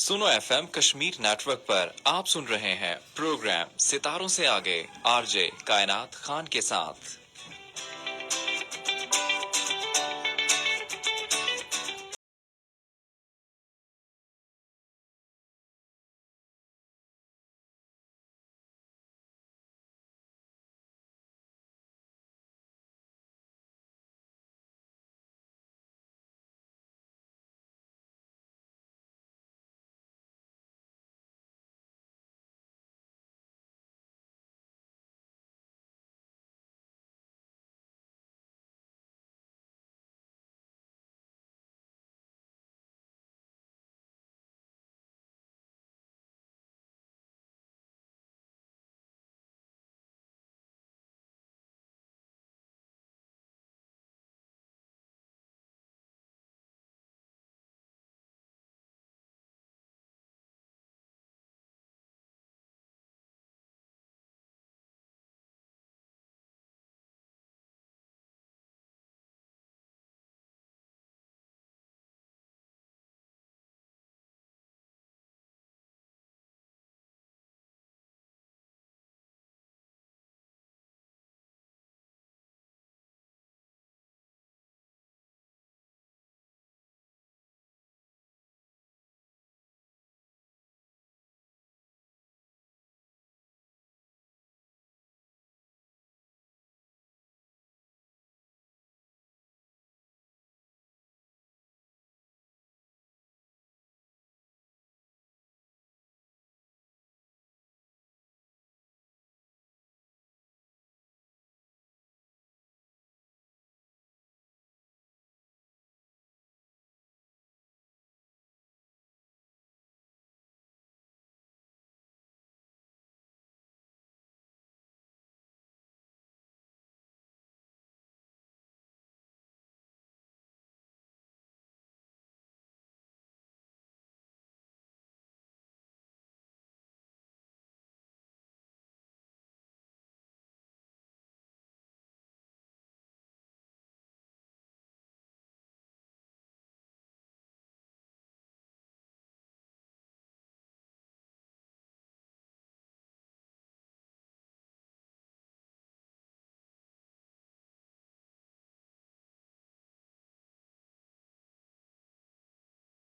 सुनो FM Kashmir network पर आप सुन रहे हैं प्रोग्राम सितारों से आगे आरजे कायनात खान के साथ।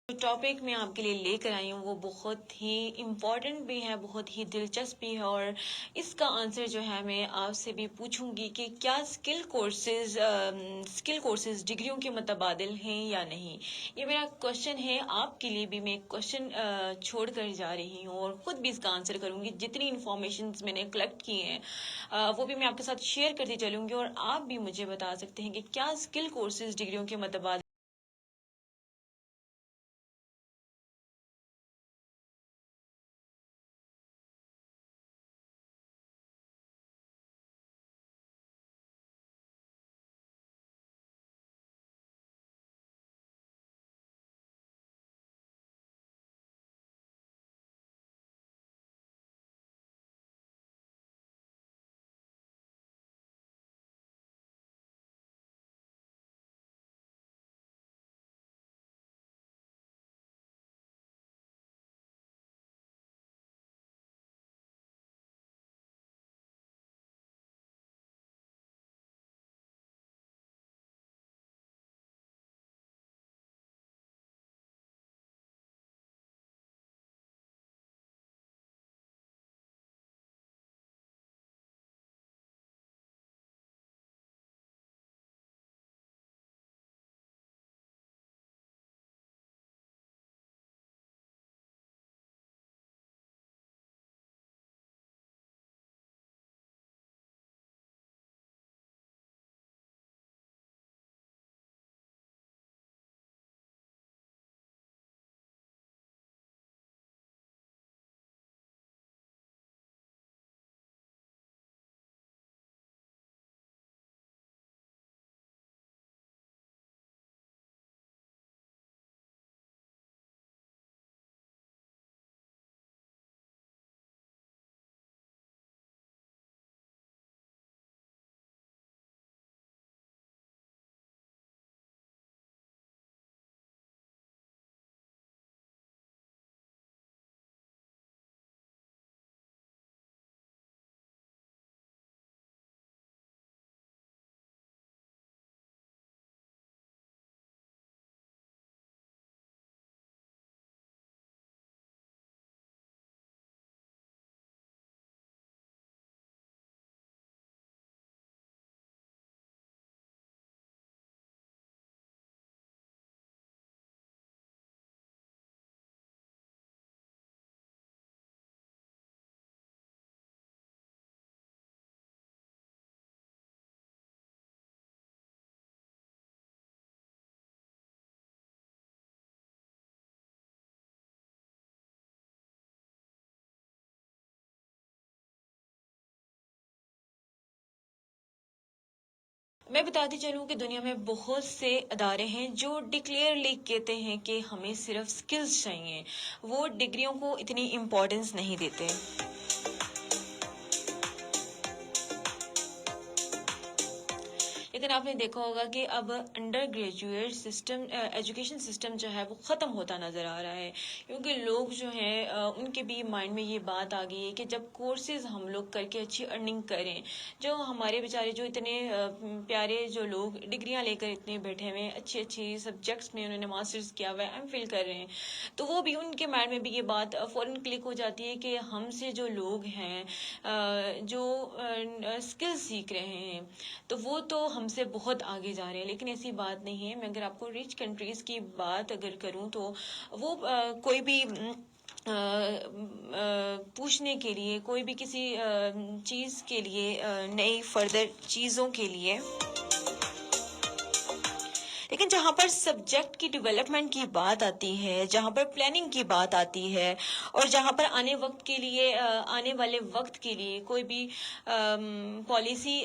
जो टॉपिक मैं आपके लिए लेकर आई हूँ वो बहुत ही इम्पोर्टेंट भी है, बहुत ही दिलचस्प भी है। और इसका आंसर जो है मैं आपसे भी पूछूंगी कि क्या स्किल कोर्सेज डिग्रियों के मुतबादिल हैं या नहीं। ये मेरा क्वेश्चन है, आपके लिए भी मैं क्वेश्चन छोड़ कर जा रही हूँ और ख़ुद भी इसका आंसर करूँगी। जितनी इन्फॉर्मेशन मैंने कलेक्ट की हैं वो भी मैं आपके साथ शेयर करती चलूँगी और आप भी मुझे बता सकते हैं कि क्या स्किल कोर्सेज डिग्रियों के मुतबादिल मैं बताती चलूँ कि दुनिया में बहुत से अदारे हैं जो डिक्लेयरली कहते हैं कि हमें सिर्फ स्किल्स चाहिए, वो डिग्रियों को इतनी इम्पोर्टेंस नहीं देते। लेकिन आपने देखा होगा कि अब under graduate system, education system जो है वो ख़त्म होता नज़र आ रहा है, क्योंकि लोग जो हैं उनके भी माइंड में ये बात आ गई है कि जब कोर्सेज हम लोग करके अच्छी अर्निंग करें, जो हमारे बेचारे जो इतने प्यारे जो लोग डिग्रियां लेकर इतने बैठे हुए हैं, अच्छी अच्छी सब्जेक्ट्स में उन्होंने मास्टर्स किया हुआ है, एमफिल कर रहे हैं, तो वो भी उनके माइंड में भी ये बात फ़ौरन क्लिक हो जाती है कि हमसे जो लोग हैं जो स्किल सीख रहे हैं, तो वो तो हमसे बहुत आगे जा रहे हैं। लेकिन ऐसी बात नहीं है। मैं अगर आपको रिच कंट्रीज की बात अगर करूं तो वो कोई भी पूछने के लिए, कोई भी किसी चीज़ के लिए, नई फर्दर चीज़ों के लिए, लेकिन जहाँ पर सब्जेक्ट की डेवलपमेंट की बात आती है, जहाँ पर प्लानिंग की बात आती है, और जहाँ पर आने वाले वक्त के लिए कोई भी पॉलिसी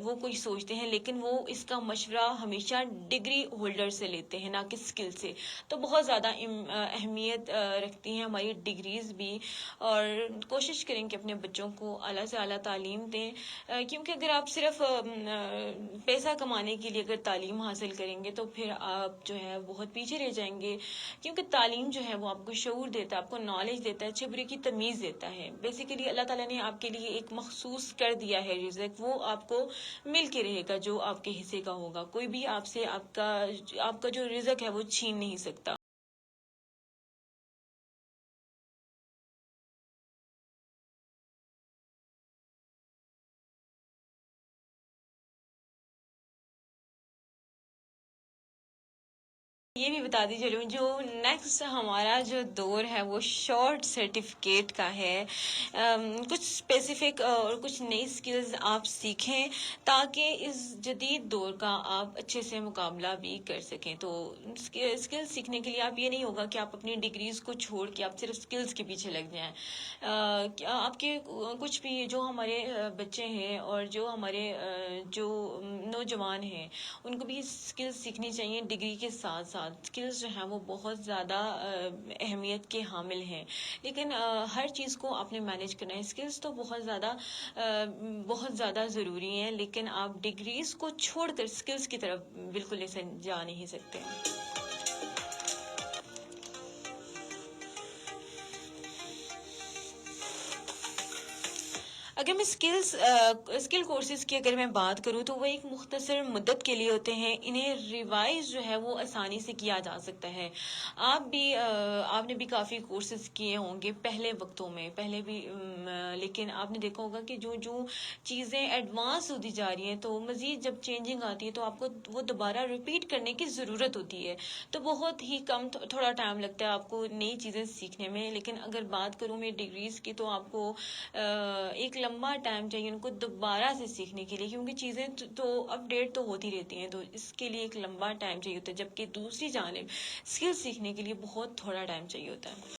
वो कोई सोचते हैं, लेकिन वो इसका मशवरा हमेशा डिग्री होल्डर से लेते हैं, ना कि स्किल से। तो बहुत ज़्यादा अहमियत रखती हैं हमारी डिग्रीज भी, और कोशिश करें कि अपने बच्चों को आला से आला तालीम दें, क्योंकि अगर आप सिर्फ पैसा कमाने के लिए अगर तालीम हासिल करेंगे तो फिर आप जो है बहुत पीछे रह जाएंगे, क्योंकि तालीम जो है वो आपको शऊर देता है, आपको नॉलेज देता है, अच्छे बुरे की तमीज़ देता है। बेसिकली अल्लाह ताला ने आपके लिए एक मखसूस कर दिया है रिज़्क, वो आपको मिल के रहेगा, जो आपके हिस्से का होगा। कोई भी आपसे आपका आपका जो रिज़्क है वो छीन नहीं सकता। ये भी बता दी चलूँ, जो नेक्स्ट हमारा जो दौर है वो शॉर्ट सर्टिफिकेट का है। कुछ स्पेसिफिक और कुछ नई स्किल्स आप सीखें, ताकि इस जदीद दौर का आप अच्छे से मुकाबला भी कर सकें। तो स्किल्स सीखने के लिए आप ये नहीं होगा कि आप अपनी डिग्रीज को छोड़ के आप सिर्फ स्किल्स के पीछे लग जाएं। क्या आपके कुछ भी जो हमारे बच्चे हैं और जो हमारे जो नौजवान हैं, उनको भी स्किल्स सीखनी चाहिए। डिग्री के साथ साथ स्किल्स जो हैं वो बहुत ज़्यादा अहमियत के हामिल हैं, लेकिन हर चीज़ को आपने मैनेज करना है। स्किल्स तो बहुत ज़्यादा ज़रूरी हैं, लेकिन आप डिग्रीज को छोड़कर स्किल्स की तरफ बिल्कुल ऐसे जा नहीं सकते। अगर मैं स्किल कोर्सेज की अगर मैं बात करूँ तो वो एक मुख्तसर मुद्दत के लिए होते हैं। इन्हें रिवाइज जो है वो आसानी से किया जा सकता है। आपने भी काफ़ी कोर्सेज किए होंगे पहले वक्तों में, पहले भी लेकिन आपने देखा होगा कि जो जो चीज़ें एडवांस होती जा रही हैं, तो मज़ीद जब चेंजिंग आती है तो आपको वो दोबारा रिपीट करने की ज़रूरत होती है। तो बहुत ही कम थोड़ा टाइम लगता है आपको नई चीज़ें सीखने में। लेकिन अगर बात करूँ मैं डिग्रीज की, तो आपको एक लंबा टाइम चाहिए उनको दोबारा से सीखने के लिए, क्योंकि चीज़ें तो अपडेट तो होती रहती हैं, तो इसके लिए एक लंबा टाइम चाहिए होता है। जबकि दूसरी जानिब स्किल सीखने के लिए बहुत थोड़ा टाइम चाहिए होता है।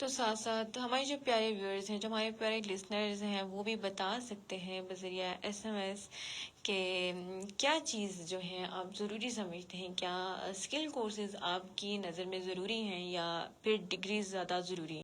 तो साथ-साथ हमारे जो प्यारे व्यूअर्स हैं, जो हमारे प्यारे लिसनर्स हैं, वो भी बता सकते हैं बज़रिया एसएमएस कि क्या चीज़ जो है आप ज़रूरी समझते हैं? क्या स्किल कोर्सेज़ आपकी नज़र में ज़रूरी हैं या फिर डिग्रीज़ ज़्यादा ज़रूरी हैं?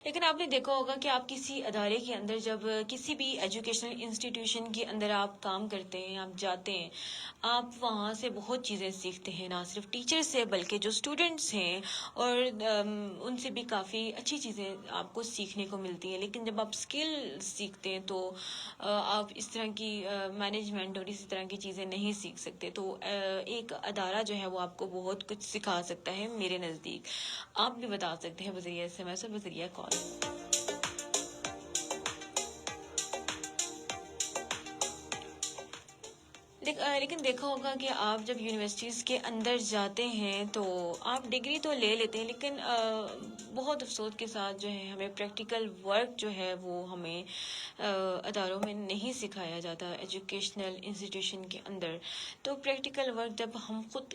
लेकिन आपने देखा होगा कि आप किसी अदारे के अंदर जब किसी भी एजुकेशनल इंस्टीट्यूशन के अंदर आप काम करते हैं, आप जाते हैं, आप वहाँ से बहुत चीज़ें सीखते हैं, ना सिर्फ टीचर से बल्कि जो स्टूडेंट्स हैं और उनसे भी काफ़ी अच्छी चीज़ें आपको सीखने को मिलती हैं। लेकिन जब आप स्किल सीखते हैं तो आप इस तरह की मैनेजमेंट और इसी तरह की चीज़ें नहीं सीख सकते। तो एक अदारा जो है वो आपको बहुत कुछ सिखा सकता है मेरे नज़दीक। आप भी बता सकते हैं बज़रिया एसएमएस और बज़रिया कॉल। लेकिन देखा होगा कि आप जब यूनिवर्सिटीज़ के अंदर जाते हैं तो आप डिग्री तो ले लेते हैं, लेकिन बहुत अफसोस के साथ जो है हमें प्रैक्टिकल वर्क जो है वो हमें अदारों में नहीं सिखाया जाता एजुकेशनल इंस्टीट्यूशन के अंदर। तो प्रैक्टिकल वर्क जब हम खुद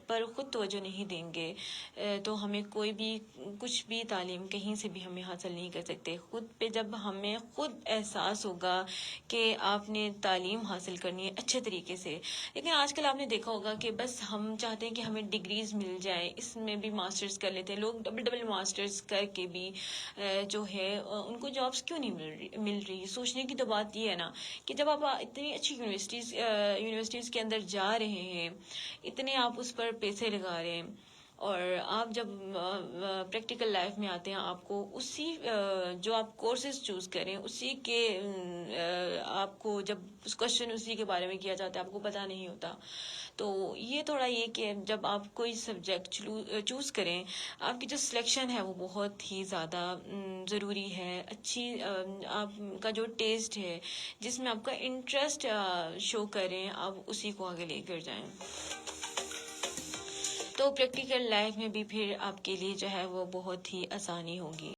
पर खुद तवज्जो नहीं देंगे तो हमें कोई भी कुछ भी तालीम कहीं से भी हमें हासिल नहीं कर सकते। खुद पे जब हमें खुद एहसास होगा कि आपने तालीम हासिल करनी है अच्छे तरीके से। लेकिन आजकल आपने देखा होगा कि बस हम चाहते हैं कि हमें डिग्रीज मिल जाए, इसमें भी मास्टर्स कर लेते हैं लोग, डबल डबल मास्टर्स करके भी जो है उनको जॉब्स क्यों नहीं मिल रही। सोचने की तो बात ये है ना कि जब आप इतनी अच्छी यूनिवर्सिटीज़ के अंदर जा रहे हैं, इतने आप उस पर पैसे लगा रहे हैं और आप जब प्रैक्टिकल लाइफ में आते हैं आपको उसी जो आप कोर्सेज चूज करें उसी के आपको जब क्वेश्चन उसी के बारे में किया जाता है आपको पता नहीं होता। तो ये थोड़ा ये कि जब आप कोई सब्जेक्ट चूज करें, आपकी जो सिलेक्शन है वो बहुत ही ज़्यादा ज़रूरी है। अच्छी आपका जो टेस्ट है जिसमें आपका इंटरेस्ट शो करें, आप उसी को आगे लेकर जाएं। तो प्रैक्टिकल लाइफ में भी फिर आपके लिए जो है वो बहुत ही आसानी होगी।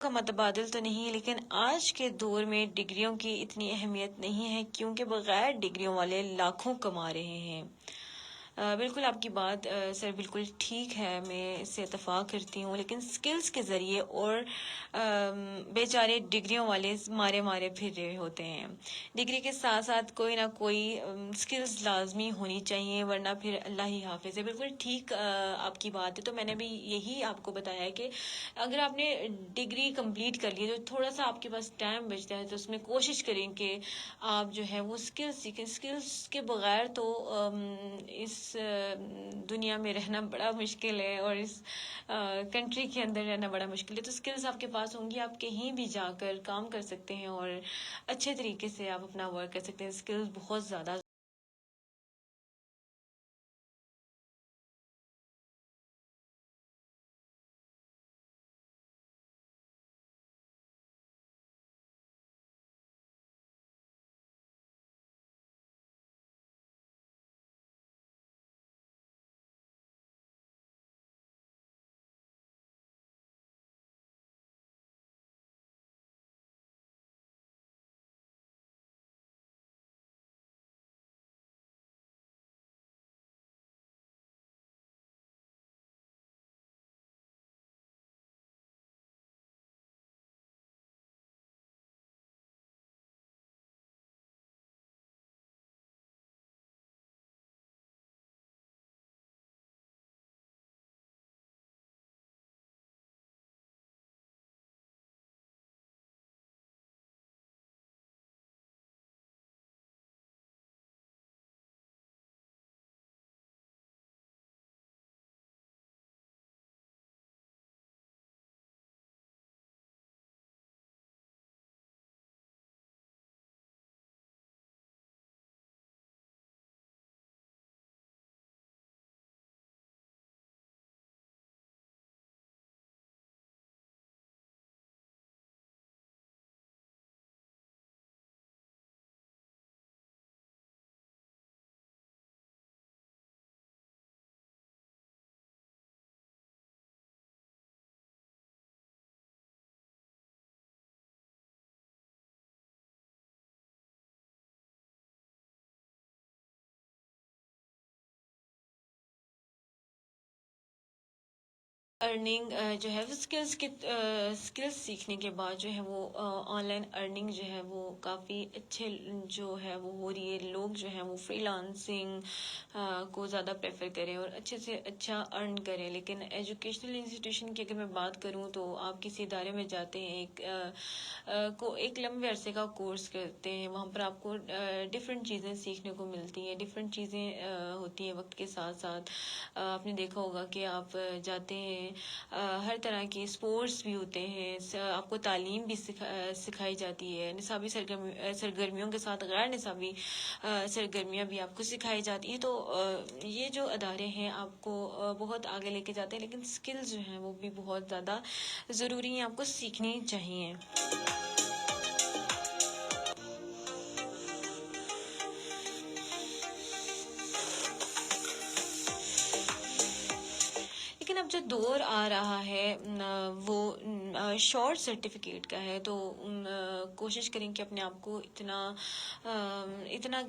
का मतबादल तो नहीं है, लेकिन आज के दौर में डिग्रियों की इतनी अहमियत नहीं है, क्योंकि बगैर डिग्रियों वाले लाखों कमा रहे हैं। बिल्कुल आपकी बात सर बिल्कुल ठीक है, मैं इससे इतफाक करती हूँ, लेकिन स्किल्स के ज़रिए और बेचारे डिग्रियों वाले मारे मारे फिर रहे होते हैं। डिग्री के साथ साथ कोई ना कोई स्किल्स लाजमी होनी चाहिए, वरना फिर अल्लाह ही हाफिज़ है। बिल्कुल ठीक आपकी बात है। तो मैंने भी यही आपको बताया है कि अगर आपने डिग्री कंप्लीट कर ली, तो थोड़ा सा आपके पास टाइम बचता है, तो उसमें कोशिश करें कि आप जो है वो स्किल्स सीखें। स्किल्स के बगैर तो इस दुनिया में रहना बड़ा मुश्किल है, और इस कंट्री के अंदर रहना बड़ा मुश्किल है। तो स्किल्स आपके पास होंगी, आप कहीं भी जाकर काम कर सकते हैं और अच्छे तरीके से आप अपना वर्क कर सकते हैं। स्किल्स बहुत ज़्यादा अर्निंग जो है वो स्किल्स सीखने के बाद जो है वो ऑनलाइन अर्निंग जो है वो काफ़ी अच्छे जो है वो हो रही है। लोग जो है वो फ्रीलांसिंग को ज़्यादा प्रेफर करें और अच्छे से अच्छा अर्न करें। लेकिन एजुकेशनल इंस्टीट्यूशन की अगर मैं बात करूँ, तो आप किसी इदारे में जाते हैं, एक लंबे अरसे का कोर्स करते हैं, वहाँ पर आपको डिफरेंट चीज़ें सीखने को मिलती हैं, डिफरेंट चीज़ें होती हैं वक्त के साथ साथ। आपने देखा होगा कि आप जाते हैं, हर तरह के स्पोर्ट्स भी होते हैं, आपको तालीम भी सिखाई जाती है, निसाबी सरगर्मियों के साथ गैर निसाबी सरगर्मियाँ भी आपको सिखाई जाती हैं। तो ये जो अदारे हैं आपको बहुत आगे लेके जाते हैं, लेकिन स्किल्स जो हैं वो भी बहुत ज़्यादा ज़रूरी हैं, आपको सीखनी चाहिए। लेकिन अब जो दौर आ रहा है वो शॉर्ट सर्टिफिकेट का है। तो कोशिश करें कि अपने आप को इतना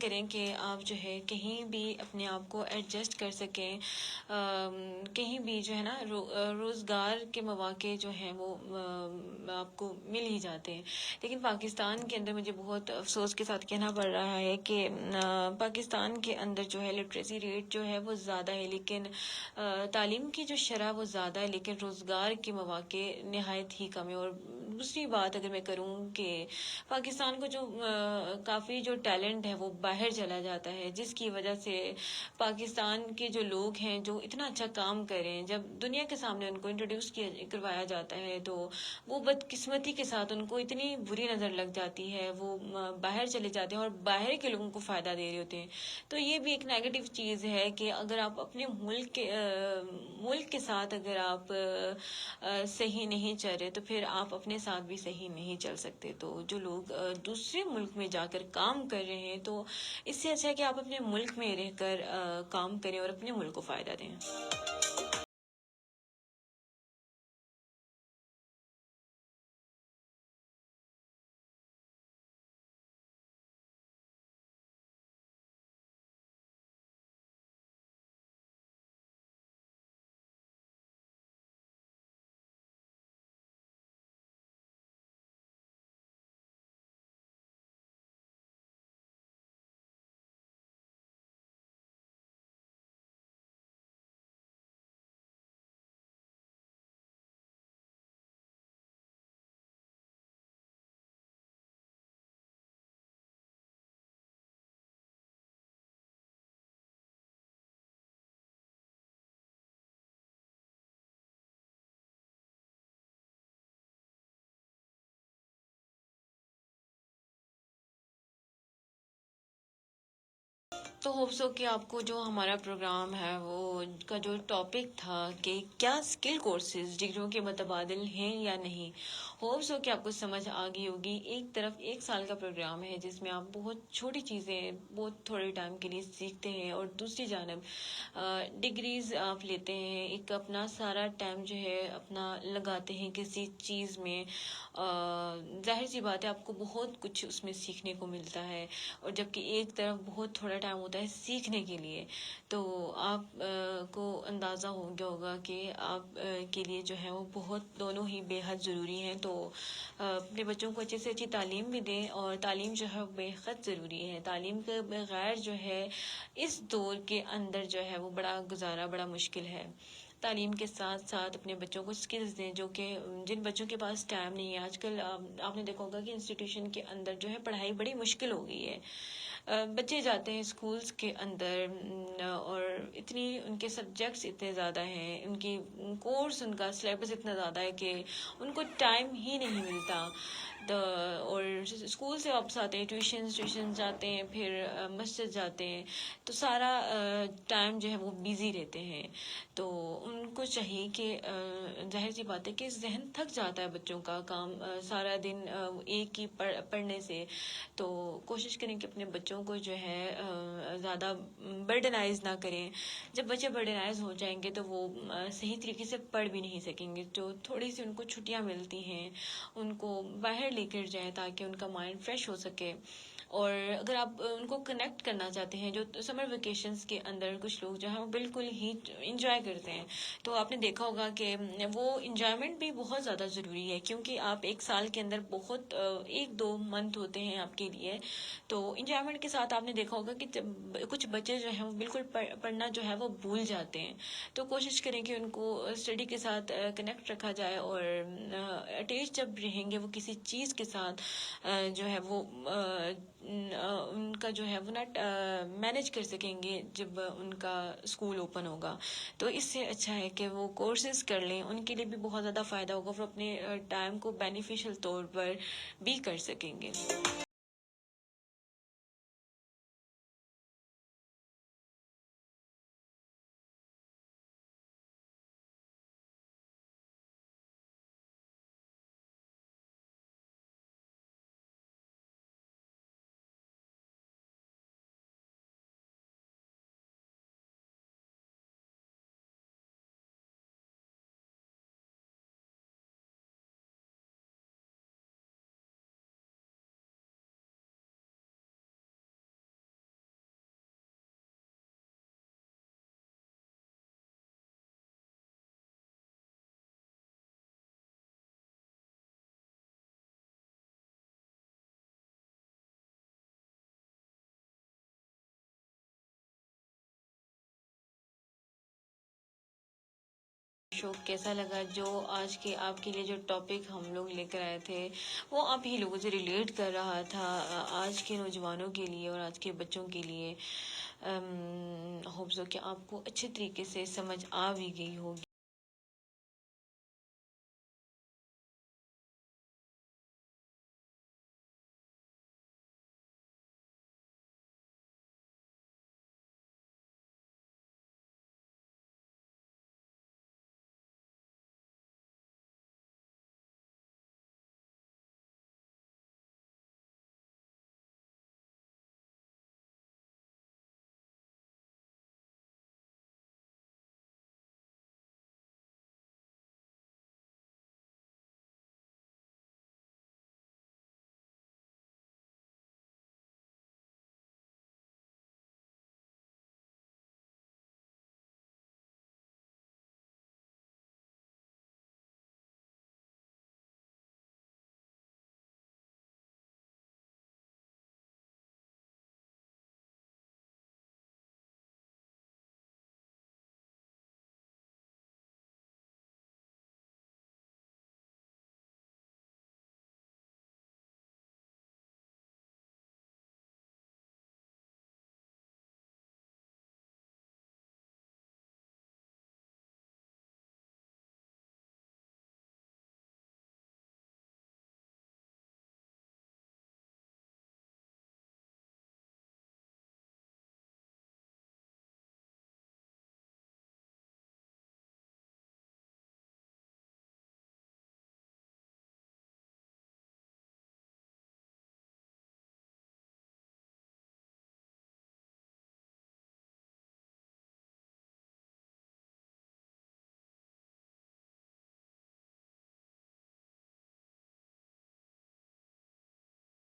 करें कि आप जो है कहीं भी अपने आप को एडजस्ट कर सकें। कहीं भी जो है ना रोज़गार के मौके जो हैं वो आपको मिल ही जाते हैं। लेकिन पाकिस्तान के अंदर मुझे बहुत अफसोस के साथ कहना पड़ रहा है कि पाकिस्तान के अंदर जो है लिटरेसी रेट जो है वो ज़्यादा है, लेकिन तालीम की जो शरह वो ज़्यादा है, लेकिन रोज़गार के मौके नहायत ही कम है। और दूसरी बात अगर मैं करूँ कि पाकिस्तान को जो काफ़ी जो टैलेंट है वो बाहर चला जाता है, जिसकी वजह से पाकिस्तान के जो लोग हैं जो इतना अच्छा काम कर रहे हैं, जब दुनिया के सामने उनको इंट्रोड्यूस किया करवाया जाता है, तो वो बदकिस्मती के साथ उनको इतनी बुरी नज़र लग जाती है, वो बाहर चले जाते हैं और बाहर के लोगों को फ़ायदा दे रहे होते हैं। तो ये भी एक नेगेटिव चीज़ है कि अगर आप अपने मुल्क के साथ अगर आप सही नहीं चल रहे, तो फिर आप अपने साथ भी सही नहीं चल सकते। तो जो लोग दूसरे मुल्क में जाकर काम कर रहे हैं, तो इससे अच्छा है कि आप अपने मुल्क में रहकर काम करें और अपने मुल्क को फ़ायदा दें। तो होप्स हो कि आपको जो हमारा प्रोग्राम है वो का जो टॉपिक था कि क्या स्किल कोर्सेज डिग्रियों के मुतबादिल हैं या नहीं, होप्स हो कि आपको समझ आ गई होगी। एक तरफ 1 साल का प्रोग्राम है जिसमें आप बहुत छोटी चीज़ें बहुत थोड़े टाइम के लिए सीखते हैं, और दूसरी जानब डिग्रीज आप लेते हैं, एक अपना सारा टाइम जो है अपना लगाते हैं किसी चीज़ में। जाहिर सी बात है आपको बहुत कुछ उसमें सीखने को मिलता है, और जबकि एक तरफ बहुत थोड़ा टाइम होता है सीखने के लिए। तो आप को अंदाज़ा हो गया होगा कि आप के लिए जो है वो बहुत दोनों ही बेहद ज़रूरी हैं। तो अपने बच्चों को अच्छे से अच्छी तालीम भी दें, और तालीम जो है वो बेहद ज़रूरी है। तालीम के बगैर जो है इस दौर के अंदर जो है वो बड़ा गुजारा बड़ा मुश्किल है। तालीम के साथ साथ अपने बच्चों को स्किल्स दें, जो कि जिन बच्चों के पास टाइम नहीं है आजकल। आपने देखा होगा कि इंस्टीट्यूशन के अंदर जो है पढ़ाई बड़ी मुश्किल हो गई है। बच्चे जाते हैं स्कूल्स के अंदर, और इतनी उनके सब्जेक्ट्स इतने ज़्यादा हैं, उनकी कोर्स उनका सिलेबस इतना ज़्यादा है कि उनको टाइम ही नहीं मिलता। और स्कूल से वापस आते हैं, ट्यूशन जाते हैं, फिर मस्जिद जाते हैं, तो सारा टाइम जो है वो बिज़ी रहते हैं। तो उनको चाहिए कि जाहिर सी बात है कि जहन थक जाता है बच्चों का काम सारा दिन एक ही पढ़ने से। तो कोशिश करें कि अपने बच्चों को जो है ज़्यादा बर्डनाइज ना करें। जब बच्चे बर्डनाइज हो जाएंगे तो वो सही तरीके से पढ़ भी नहीं सकेंगे। जो थोड़ी सी उनको छुट्टियां मिलती हैं उनको बाहर लेकर जाएं ताकि उनका माइंड फ्रेश हो सके। और अगर आप उनको कनेक्ट करना चाहते हैं, जो समर वेकेशंस के अंदर कुछ लोग जो हैं वो बिल्कुल ही इंजॉय करते हैं, तो आपने देखा होगा कि वो इंजॉयमेंट भी बहुत ज़्यादा ज़रूरी है, क्योंकि आप 1 साल के अंदर बहुत 1-2 मंथ होते हैं आपके लिए। तो इंजॉयमेंट के साथ आपने देखा होगा कि कुछ बच्चे जो हैं वो बिल्कुल पढ़ना जो है वो भूल जाते हैं। तो कोशिश करें कि उनको स्टडी के साथ कनेक्ट रखा जाए, और अटैच जब रहेंगे वो किसी चीज़ के साथ जो है वो उनका जो है वो ना मैनेज कर सकेंगे जब उनका स्कूल ओपन होगा। तो इससे अच्छा है कि वो कोर्सेज कर लें, उनके लिए भी बहुत ज़्यादा फ़ायदा होगा, वो अपने टाइम को बेनिफिशियल तौर पर भी कर सकेंगे। शो कैसा लगा, जो आज के आपके लिए जो टॉपिक हम लोग लेकर आए थे वो आप ही लोगों से रिलेट कर रहा था, आज के नौजवानों के लिए और आज के बच्चों के लिए। होप सो कि आपको अच्छे तरीके से समझ आ भी गई होगी।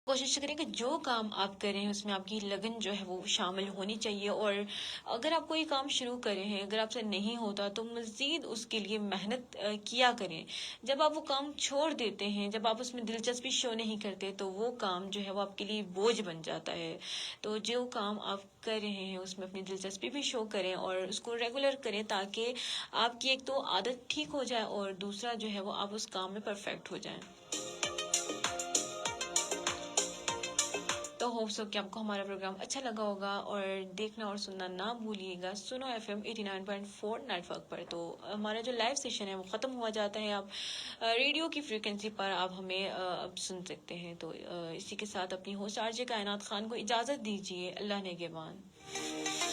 कोशिश करें कि जो काम आप कर रहे हैं उसमें आपकी लगन जो है वो शामिल होनी चाहिए। और अगर आप कोई काम शुरू करें हैं, अगर आपसे नहीं होता तो मज़ीद उसके लिए मेहनत किया करें। जब आप वो काम छोड़ देते हैं, जब आप उसमें दिलचस्पी शो नहीं करते, तो वो काम जो है वो आपके लिए बोझ बन जाता है। तो जो काम आप कर रहे हैं उसमें अपनी दिलचस्पी भी शो करें और उसको रेगुलर करें, ताकि आपकी एक तो आदत ठीक हो जाए और दूसरा जो है वो आप उस काम में परफेक्ट हो जाएं। तो होप सो कि आपको हमारा प्रोग्राम अच्छा लगा होगा, और देखना और सुनना ना भूलिएगा सुनो FM 89.4 नेटवर्क पर। तो हमारा जो लाइव सेशन है वो ख़त्म हुआ जाता है। आप रेडियो की फ्रीक्वेंसी पर आप हमें अब सुन सकते हैं। तो इसी के साथ अपनी होस्ट RJ कायनात खान को इजाज़त दीजिए। अल्लाह ने के बाद।